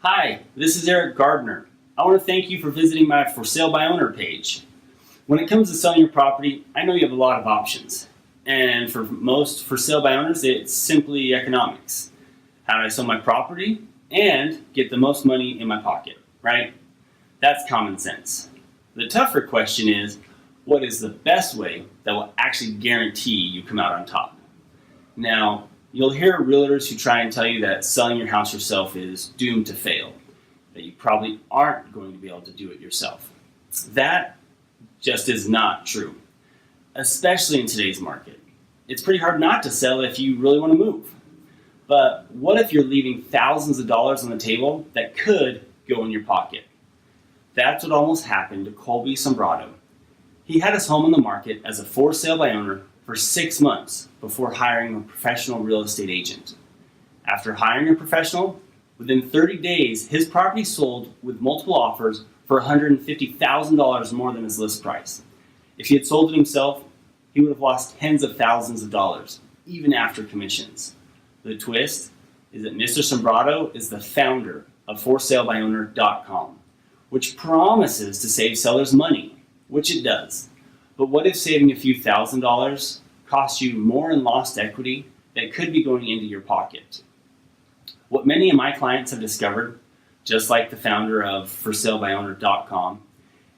Hi, this is Gardiner. I want to thank you for visiting my For Sale by Owner page. When it comes to selling your property, I know you have a lot of options. And for most for sale by owners, it's simply economics. How do I sell my property and get the most money in my pocket, right? That's common sense. The tougher question is, what is the best way that will actually guarantee you come out on top? Now, you'll hear realtors who try and tell you that selling your house yourself is doomed to fail, that you probably aren't going to be able to do it yourself. That just is not true, especially in today's market. It's pretty hard not to sell if you really want to move. But what if you're leaving thousands of dollars on the table that could go in your pocket? That's what almost happened to Colby Sombrado. He had his home on the market as a for sale by owner for 6 months before hiring a professional real estate agent. After hiring a professional, within 30 days, his property sold with multiple offers for $150,000 more than his list price. If he had sold it himself, he would have lost tens of thousands of dollars, even after commissions. The twist is that Mr. Sombrado is the founder of ForSaleByOwner.com, which promises to save sellers money, which it does. But what if saving a few $1,000s costs you more in lost equity that could be going into your pocket? What many of my clients have discovered, just like the founder of ForSaleByOwner.com,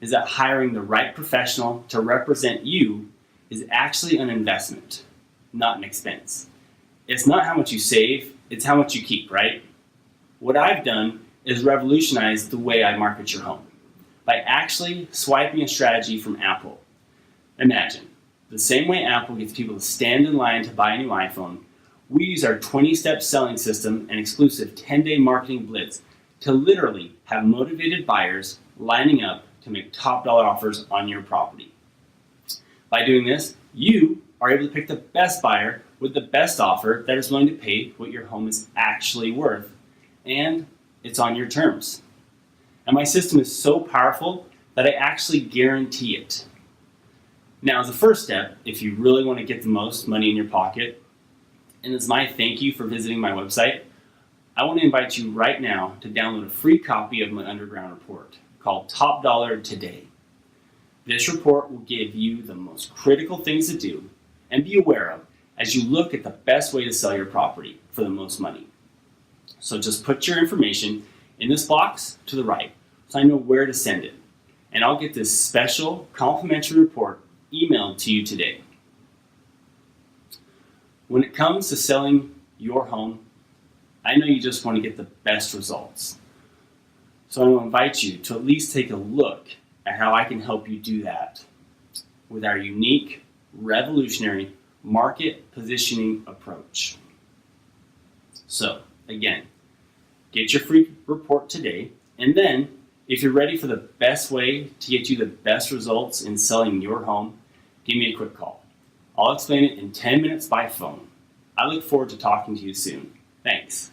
is that hiring the right professional to represent you is actually an investment, not an expense. It's not how much you save, it's how much you keep, right? What I've done is revolutionize the way I market your home by actually swiping a strategy from Apple. Imagine, the same way Apple gets people to stand in line to buy a new iPhone, we use our 20-step selling system and exclusive 10-day marketing blitz to literally have motivated buyers lining up to make top dollar offers on your property. By doing this, you are able to pick the best buyer with the best offer that is willing to pay what your home is actually worth, and it's on your terms. And my system is so powerful that I actually guarantee it. Now, as a first step, if you really want to get the most money in your pocket, and as my thank you for visiting my website, I want to invite you right now to download a free copy of my underground report called Top Dollar Today. This report will give you the most critical things to do and be aware of as you look at the best way to sell your property for the most money. So just put your information in this box to the right so I know where to send it. And I'll get this special complimentary report emailed to you today. When it comes to selling your home, I know you just want to get the best results. So I want to invite you to at least take a look at how I can help you do that with our unique, revolutionary market positioning approach. So again, get your free report today, and then if you're ready for the best way to get you the best results in selling your home, give me a quick call. I'll explain it in 10 minutes by phone. I look forward to talking to you soon. Thanks.